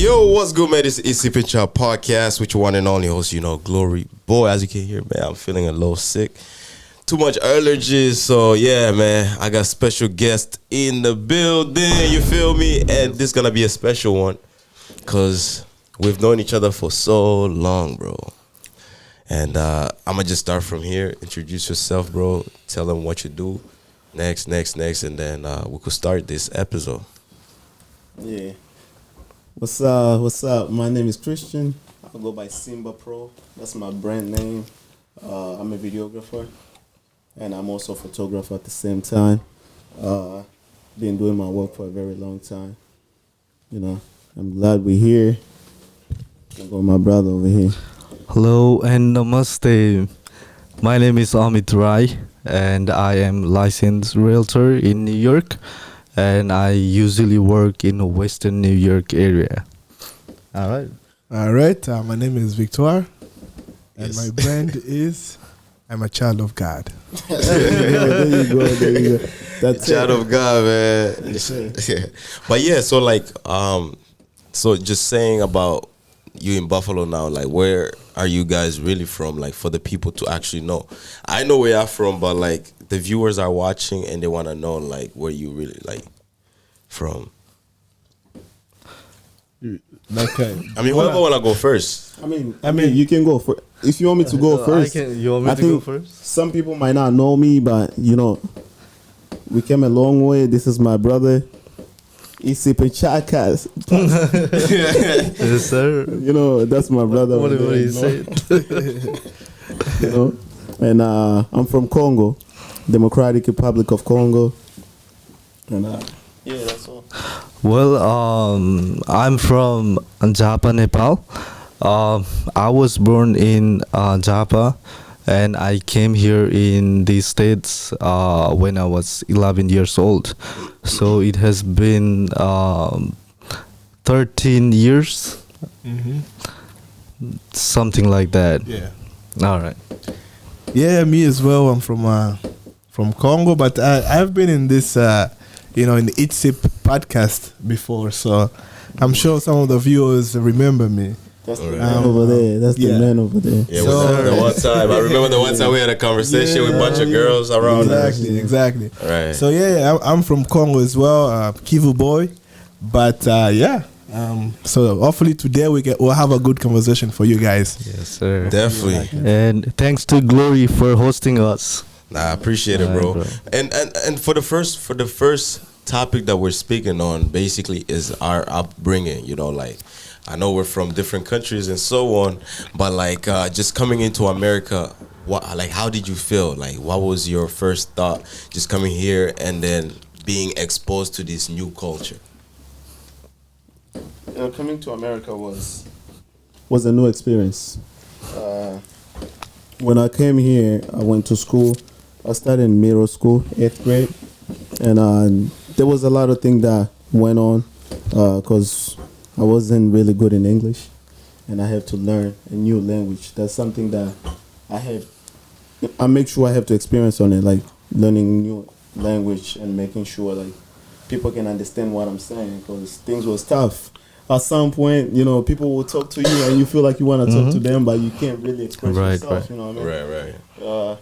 Yo, what's good, man? It's EC Picture Podcast with your one and only host, Glory. Boy, as you can hear, man, I'm feeling a little sick. Too much allergies, so yeah, man, I got special guest in the building, you feel me? And this gonna be a special one, because we've known each other for so long, bro. And I'm gonna just start from here. Introduce yourself, bro. Tell them what you do. Next, and then we could start this episode. Yeah. What's up? My name is Christian. I go by Simba Pro. That's my brand name. I'm a videographer, and I'm also a photographer at the same time. Been doing my work for a very long time. I'm glad we're here. I got my brother over here. Hello and namaste. My name is Amit Rai, and I am licensed realtor in New York, and I usually work in the Western New York area. All right. My name is Victoire, and Yes. my brand is I'm a child of God. There you go. That's Child it. of God, man. Yeah. But yeah, so just saying about you in Buffalo now, like where are you guys really from? Like for the people to actually know. I know where you're from, but like the viewers are watching and they want to know like where you really like from. Okay. I mean, whoever want to go first. I mean, you can go for. If you want me to go first, You want me I to go think first? some people might not know me, but we came a long way. This is my brother, Isipe Chakas. Yes, sir. That's my brother. over Whatever there, you said. And I'm from Congo, Democratic Republic of Congo. And yeah, that's all. Well, I'm from Japa, Nepal. I was born in Japa, and I came here in the States when I was 11 years old. So it has been 13 years, something like that. Yeah. All right. Yeah, me as well. I'm from Congo, but I've been in this in the Eat Sip podcast before, so I'm sure some of the viewers remember me. That's the man over there. That's the man over there. Yeah, So- the one time I remember the one time we had a conversation with a bunch of girls around us. Exactly. Right. So yeah, I'm from Congo as well, Kivu boy, but so hopefully today we'll have a good conversation for you guys. Yes, sir. Definitely. And thanks to Glory for hosting us. Nah, I appreciate it, Alright, bro. bro. And for the first topic that we're speaking on, basically, is our upbringing. Like I know we're from different countries and so on, but like just coming into America, how did you feel? Like, what was your first thought just coming here and then being exposed to this new culture? Coming to America was a new experience. When I came here, I went to school. I started in middle school, 8th grade, and there was a lot of things that went on because I wasn't really good in English, and I have to learn a new language. That's something that I make sure I have to experience on it, like learning new language and making sure like people can understand what I'm saying, because things was tough. At some point, people will talk to you and you feel like you want to talk to them, but you can't really express yourself. Right. You know what I mean? Right.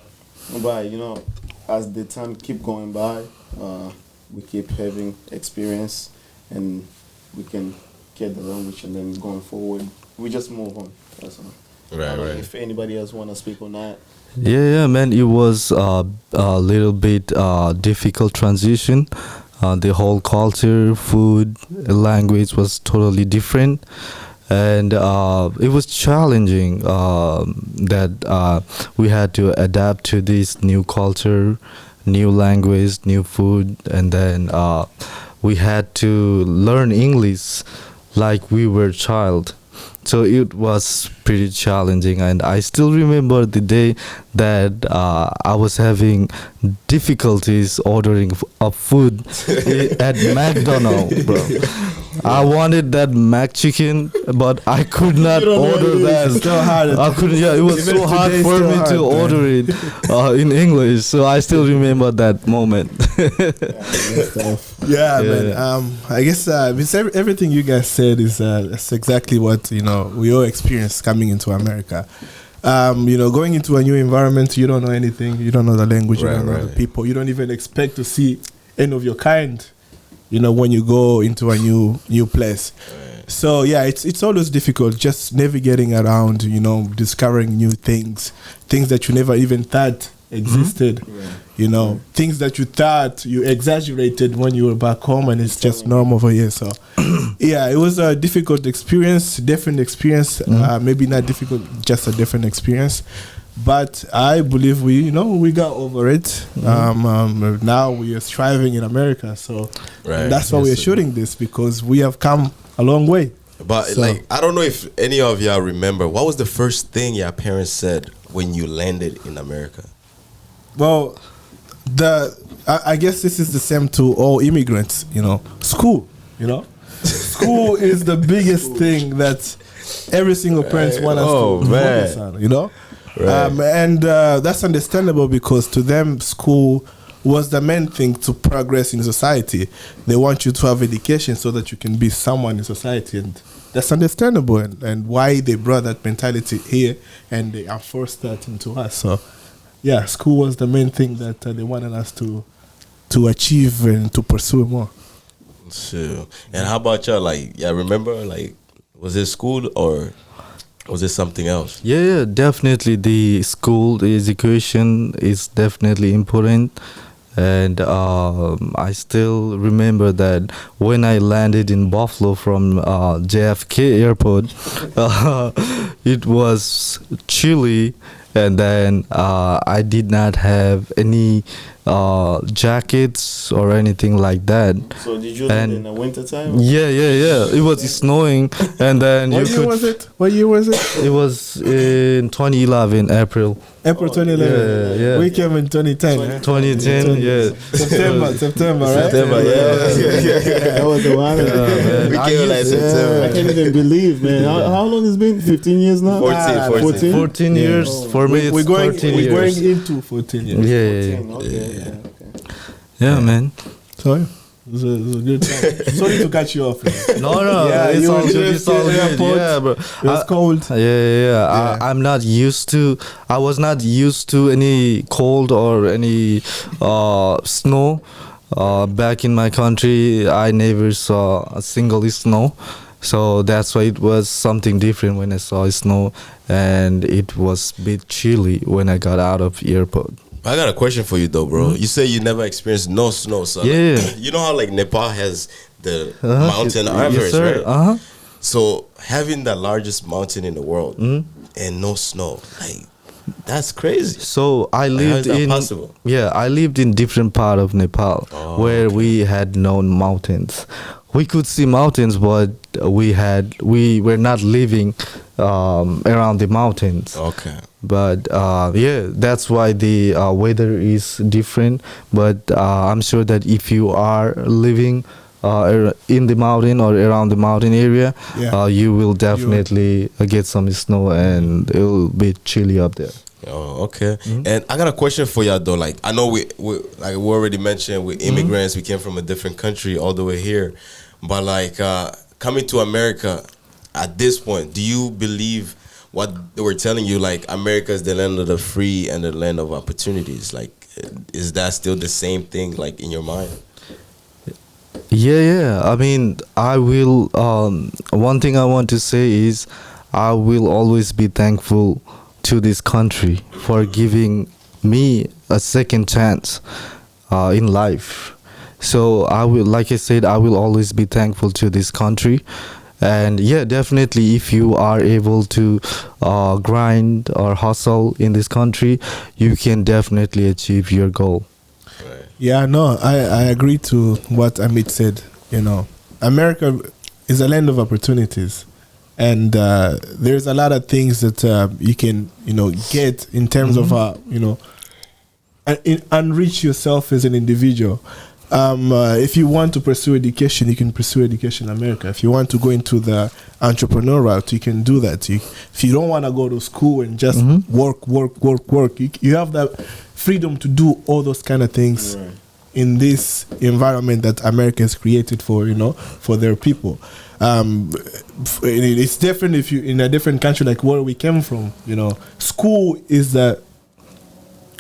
But as the time keep going by, we keep having experience, and we can get the language, and then going forward, we just move on. That's all. I don't know if anybody else want to speak on that. Yeah, man. It was a little bit difficult transition. The whole culture, food, language was totally different, and it was challenging that we had to adapt to this new culture, new language, new food, and then we had to learn English like we were a child. So it was pretty challenging, and I still remember the day that I was having difficulties ordering food at McDonald's, bro. I wanted that mac chicken, but I could not order that. It's still hard. I couldn't. Yeah, it was Even so hard today, for still me hard, to man. order it in English. So I still remember that moment. Yeah, Yeah. man. I guess it's everything you guys said is that's exactly what we all experience coming into America. Going into a new environment, you don't know anything, you don't know the language, you Right, don't know the right. people, you don't even expect to see any of your kind. When you go into a new place. So yeah, it's always difficult just navigating around, discovering new things that you never even thought existed. Things that you thought you exaggerated when you were back home, and it's just normal over here. So yeah, it was a difficult experience, different experience. Maybe not difficult, just a different experience. But I believe we got over it. Now we are thriving in America, so Right. that's why we are shooting this, because we have come a long way. But So- like, I don't know if any of y'all remember, what was the first thing your parents said when you landed in America? Well, I guess this is the same to all immigrants. School. School is the biggest thing that every single parent wants us Oh, to man. focus on. Right. And that's understandable, because to them, school was the main thing to progress in society. They want you to have education so that you can be someone in society, and that's understandable. And why they brought that mentality here, and they enforced that into us. So, yeah, school was the main thing that they wanted us to achieve and to pursue more. Sure. And how about y'all? Like, yeah, remember, like, was it school or was it something else? Yeah, definitely. The school, the education is definitely important. And I still remember that when I landed in Buffalo from JFK Airport, it was chilly, and then I did not have any jackets or anything like that. So did you And- live in the winter time? Yeah. It was snowing, and then you What year could. was it? What year was it? It was in 2011 April. April 2011. Yeah. We came in 2010. 2010, yeah. September, right? September, yeah. That was a while ago. man. We I came like used- September. I can't even believe, man. How long has it been? 15 years now? 14. 14 years. For me, it's We're going 13 we're years. going into 14 years. Yeah. Okay. Yeah, man. So it was a good time. Sorry to cut you off. Man. No, Yeah, it's you all were good. just It's all in the good. airport. Yeah, bro. It was cold. Yeah. I'm not used to. I was not used to any cold or any snow. Back in my country, I never saw a single snow. So that's why it was something different when I saw snow, and it was a bit chilly when I got out of airport. I got a question for you though, bro. You say you never experienced no snow, so Yeah. like, you know how like Nepal has the Uh-huh. mountain Yes, Everest, sir. right? Uh-huh. So having the largest mountain in the world and no snow, like that's crazy. So I Like, how lived is that in possible? I lived in different part of Nepal where we had no mountains. We could see mountains, but we were not living around the mountains. Okay. But that's why the weather is different. But I'm sure that if you are living in the mountain or around the mountain area, Yeah. you will definitely get some snow, and it will be chilly up there. Oh, okay. And I got a question for y'all though. Like I know we like we already mentioned, we're immigrants. We came from a different country all the way here, but like coming to America at this point, do you believe what they were telling you? Like America is the land of the free and the land of opportunities. Like, is that still the same thing? Like in your mind? Yeah. I mean, I will. One thing I want to say is, I will always be thankful to this country for giving me a second chance in life. So I will, like I said, I will always be thankful to this country. And yeah, definitely, if you are able to grind or hustle in this country, you can definitely achieve your goal. Yeah, no, I agree to what Amit said. America is a land of opportunities, and there's a lot of things that you can, get in terms of, enrich yourself as an individual. if you want to pursue education, you can pursue education in America. If you want to go into the entrepreneur route, you can do that. If you don't want to go to school and just work, you have that freedom to do all those kind of things in this environment that America has created for, for their people. It's different if you in a different country like where we came from. School is the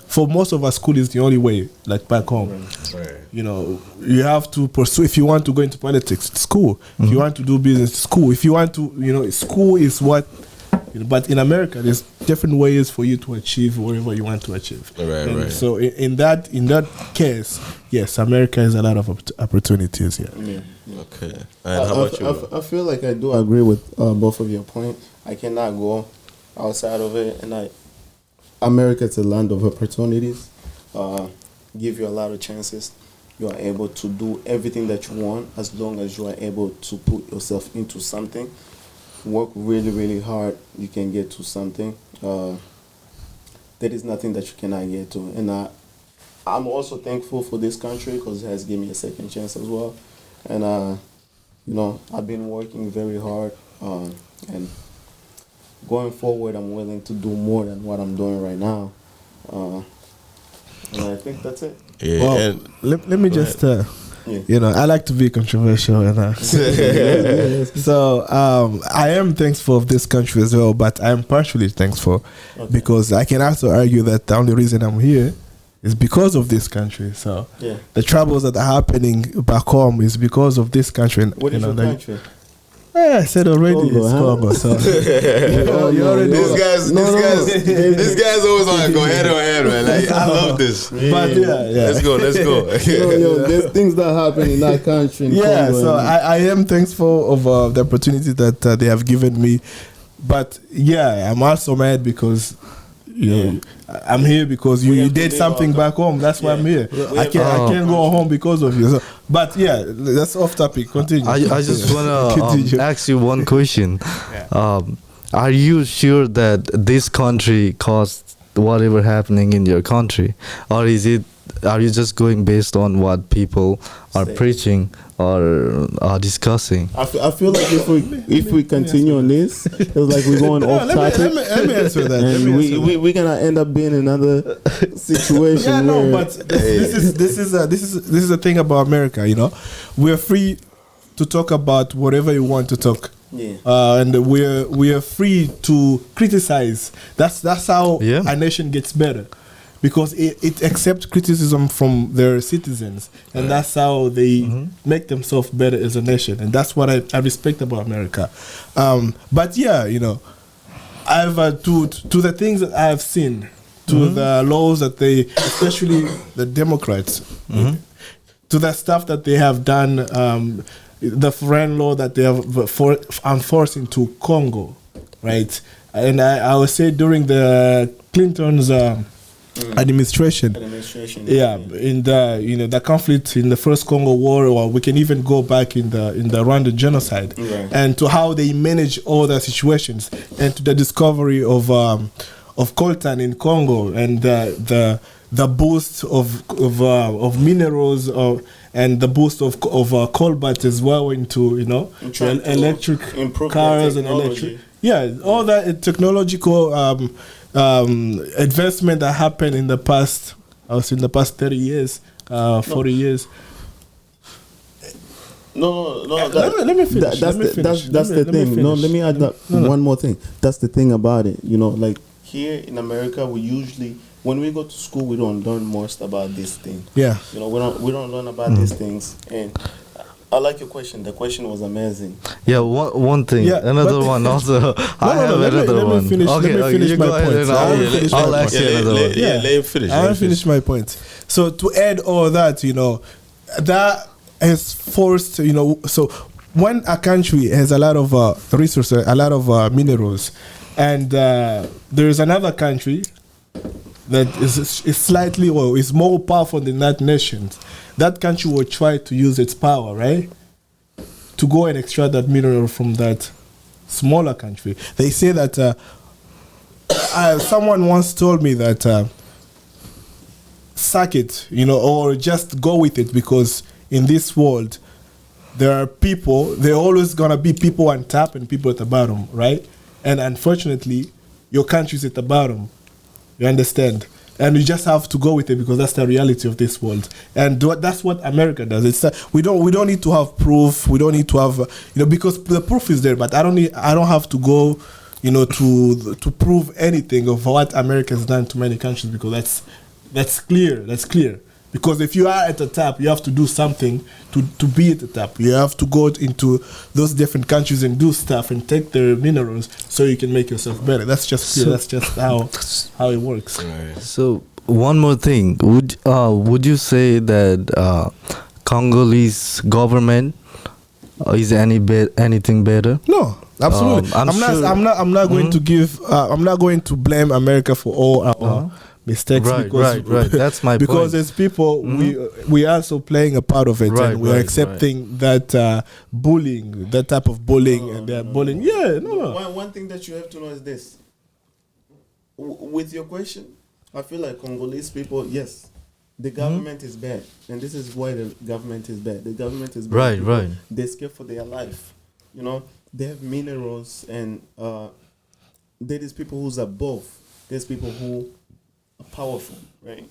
for most of us, school is the only way, like back home. Right. You have to pursue. If you want to go into politics, it's school. If you want to do business, it's school. If you want to, school is what. But in America, there's different ways for you to achieve whatever you want to achieve. Right. So in that case, yes, America has a lot of opportunities here. Yeah. Okay. And how about you? I feel like I do agree with both of your points. I cannot go outside of it, and America is a land of opportunities. Give you a lot of chances. You are able to do everything that you want as long as you are able to put yourself into something. Work really, really hard. You can get to something. There is nothing that you cannot get to. And I'm also thankful for this country because it has given me a second chance as well. And, I've been working very hard. And going forward, I'm willing to do more than what I'm doing right now. And I think that's it. Yeah. Well, let me just, I like to be controversial. So I am thankful of this country as well, but I am partially thankful because I can also argue that the only reason I'm here is because of this country. So the troubles that are happening back home is because of this country. What is your country? I said already it's Congo. So you already These guys always want to go head on head, man. Like, I love this. But let's go. There's things that happen in that country. In Congo, so I am thankful of the opportunity that they have given me. But I'm also mad because I'm here because you did something back home. That's why I'm here. I can't go home because of you. So, but that's off topic. Continue. I just want to ask you one question. Are you sure that this country caused whatever happening in your country, or are you just going based on what people are preaching or are discussing? I feel like if we continue on this, it's like we're going off topic. Let me answer that. And we're gonna end up being in another situation. But this is the thing about America. We're free to talk about whatever you want to talk. And we're free to criticize. That's how a nation gets better. Because it accepts criticism from their citizens, and that's how they make themselves better as a nation, and that's what I respect about America. But I've to the things that I have seen, to the laws that especially the Democrats, to the stuff that they have done, the foreign law that they have enforced into Congo, right? And I would say during the Clinton's administration, in the conflict in the first Congo War, or we can even go back in the Rwandan genocide, and to how they manage all the situations, and to the discovery of coltan in Congo, and the boost of minerals, and the boost of cobalt as well into electric cars and electric. All that technological advancement that happened in the past, I was in the past 30 years, 40 years. No. Let me finish. That's the thing. No, let me add one more thing. That's the thing about it. Like here in America, we usually, when we go to school, we don't learn most about this thing. We don't learn about these things. And I like your question. The question was amazing. Yeah, one thing. Another one also. I have another one. Let me finish my point. I'll ask you another one. Let him finish. I'll finish my point. So to add all that, that has forced, so when a country has a lot of resources, a lot of minerals, and there is another country that is slightly or is more powerful than that nation, that country will try to use its power, right, to go and extract that mineral from that smaller country. They say that someone once told me that suck it, or just go with it, because in this world there are people. There are always gonna be people on top and people at the bottom, right? And unfortunately, your country's at the bottom. You understand? And you just have to go with it, because that's the reality of this world. And that's what America does. It's we don't need to have proof. We don't need to have because the proof is there. But I don't have to go to prove anything of what America has done to many countries, because that's clear. That's clear. Because if you are at the top, you have to do something to be at the top. You have to go into those different countries and do stuff and take their minerals so you can make yourself better. That's just clear. That's just how it works. Right. So one more thing, would you say that Congolese government is anything better? No, absolutely. I'm not going to give. I'm not going to blame America for all our mistakes. Right. That's my because point. as people, we are also playing a part of it, and we are accepting that bullying, that type of bullying, and they're bullying. Yeah, no. One thing that you have to know is this. With your question, I feel like Congolese people, yes, the government is bad, and this is why the government is bad. The government is bad. Right. They're scared for their life. They have minerals, and there is people who's above. There's people who are powerful, right?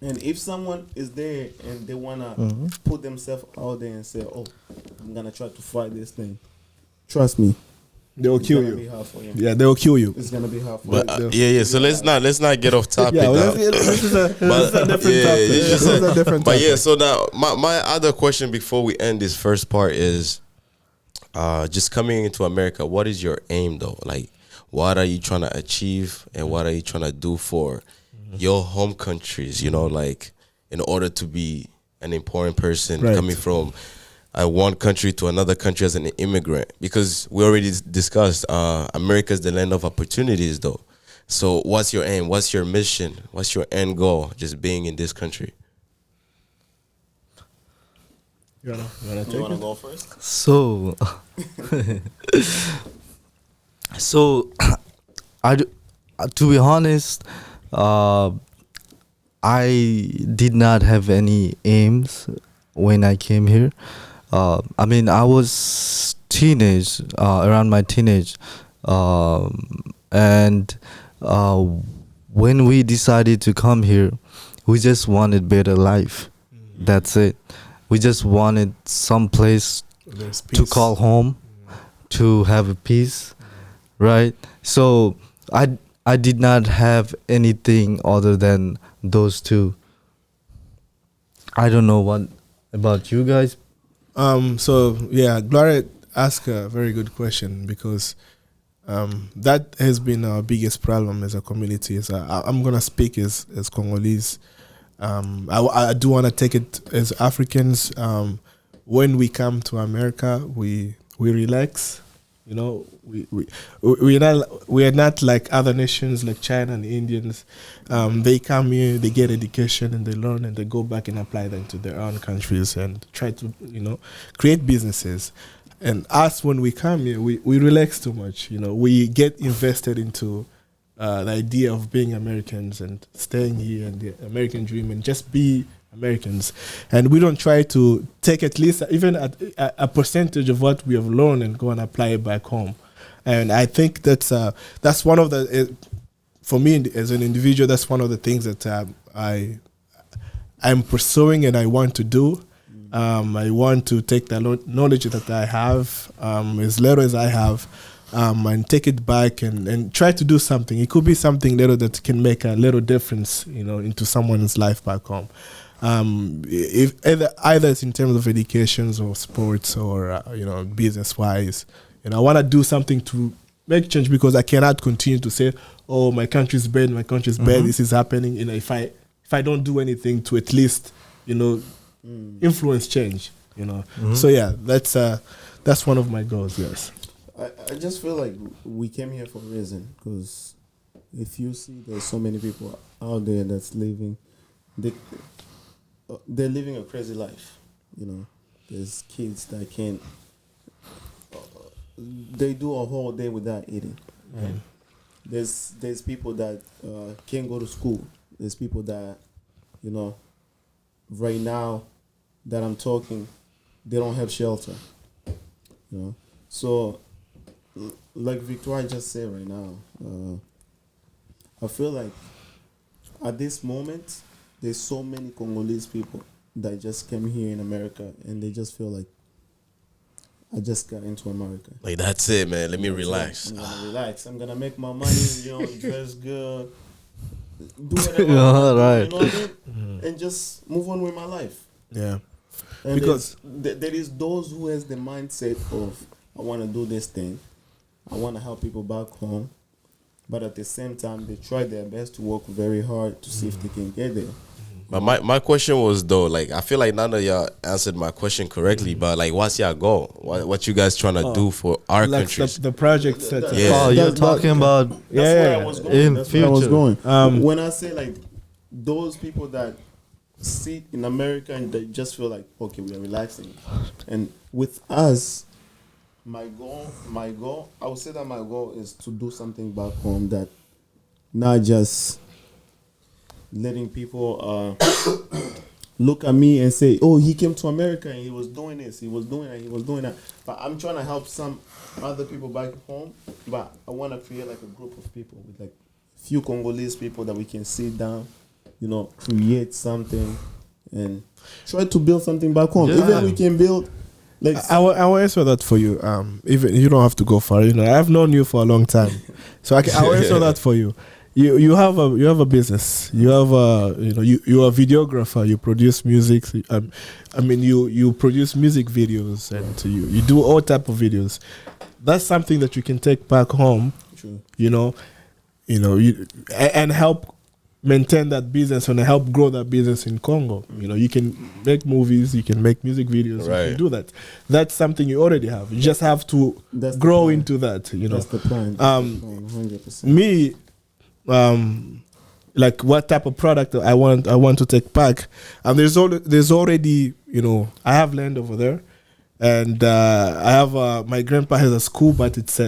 And if someone is there and they wanna put themselves out there and say, "Oh, I'm gonna try to fight this thing," trust me, they will kill it's gonna be you. hard for you. Yeah, they will kill you. It's gonna be hard for But you. yeah. So let's not get off topic. Yeah, now. this is a different topic. it's just This is a different But topic. yeah, so now my other question before we end this first part is, just coming into America, what is your aim though? Like, what are you trying to achieve, and what are you trying to do for your home countries? Like, in order to be an important person Right. coming from one country to another country as an immigrant, because we already discussed America is the land of opportunities though. So what's your aim? What's your mission? What's your end goal? Just being in this country. You wanna take You wanna it? go first? So, to be honest, I did not have any aims when I came here. I was teenage, around my teenage, and when we decided to come here, we just wanted better life. That's it. We just wanted some place There's to peace. call home, to have a peace, right? So I did not have anything other than those two. I don't know what about you guys. So yeah, Gloria asked a very good question, because that has been our biggest problem as a community. I'm gonna speak as Congolese. I do want to take it as Africans. When we come to America, we relax. We are not like other nations like China and Indians. They come here, they get education, and they learn, and they go back and apply them to their own countries and try to create businesses. And us, when we come here, we relax too much. We get invested into the idea of being Americans and staying here and the American dream and just be Americans. And we don't try to take at least even a percentage of what we have learned and go and apply it back home. And I think that's one of the, for me as an individual, that's one of the things that I'm pursuing and I want to do. I want to take the knowledge that I have, as little as I have, and take it back and try to do something. It could be something little that can make a little difference, into someone's life back home. If either it's in terms of education or sports or business wise, I want to do something to make change, because I cannot continue to say, "Oh, my country's bad, my country's bad. This is happening." If I don't do anything to at least influence change, So yeah, that's one of my goals. Yes. I just feel like we came here for a reason, because if you see there's so many people out there that's living, they're living a crazy life. There's kids that can't. They do a whole day without eating. Right? There's people that can't go to school. There's people that you know, right now that I'm talking, they don't have shelter. You know, so like Victoria just said right now, I feel like at this moment there's so many Congolese people that just came here in America and they just feel like I just got into America. Like that's it, man. Let me relax. I'm gonna relax. I'm gonna make my money, dress good, do whatever. Yeah, right. You know what I mean? And just move on with my life. Yeah. And Because- there is those who has the mindset of I want to do this thing, I want to help people back home, but at the same time they try their best to work very hard to see if they can get there. But my question was though, like I feel like none of y'all answered my question correctly. But like, what's your goal? What you guys trying to do for our Like countries? the project set. Yeah. Oh, you're That's- talking about That's Yeah, where I was going. in That's where I was future. going. When I say like those people that sit in America and they just feel like okay, we are relaxing, and with us, my goal, I would say that my goal is to do something back home that not just letting people look at me and say, oh, he came to America and he was doing this, he was doing that, he was doing that. But I'm trying to help some other people back home, but I want to create like a group of people with like few Congolese people that we can sit down, create something and try to build something back home. Yeah. Even we can build like I will answer that for you. Even you don't have to go far. I've known you for a long time, so I will answer that for you. You have a business. You have you're a videographer. You produce music. You produce music videos and you do all type of videos. That's something that you can take back home. True. And help maintain that business and help grow that business in Congo. You can make movies, you can make music videos, you Right. can do that. That's something you already have. You just have to That's the grow plan. into that. That's the plan. 100%. Me, like what type of product I want to take back, and there's already I have land over there, and I have my grandpa has a school, but it's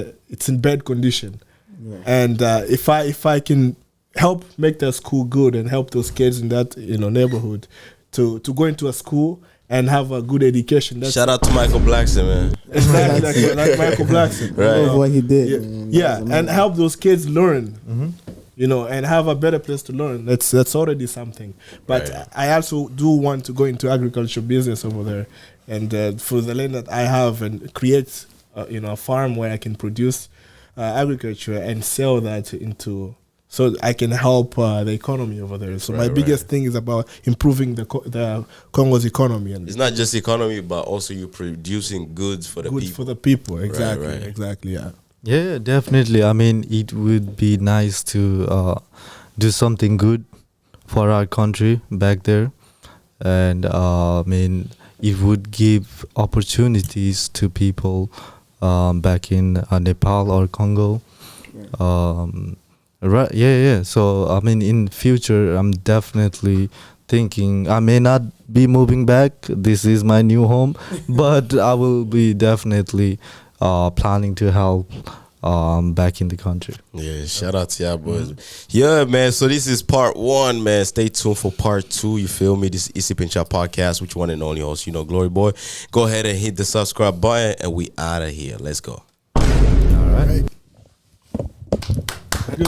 in bad condition. Yeah. And if I can help make that school good and help those kids in that neighborhood to go into a school and have a good education. That's Shout out to Michael Blackson, man. exactly like Michael Blackson. Right. Love what he did. Yeah, man. yeah, That was and amazing. help those kids learn. And have a better place to learn. That's already something. But Right. I also do want to go into agriculture business over there, and for the land that I have, and create a farm where I can produce agriculture and sell that into. So I can help the economy over there. So my Right, biggest thing is about improving the Congo's economy and It's not just economy, but also you producing goods for the good people. for the people. Exactly, right. exactly. Yeah. Yeah, definitely. I mean, it would be nice to do something good for our country back there, and it would give opportunities to people back in Nepal or Congo. Right? Yeah. So in future, I'm definitely thinking I may not be moving back. This is my new home, but I will be definitely planning to help back in the country. Yeah, shout out to y'all boys. Yeah, man. So this is part 1, man. Stay tuned for part 2. You feel me? This is Issy Pincha podcast, which one and only host, Glory Boy. Go ahead and hit the subscribe button, and we out of here. Let's go. All right.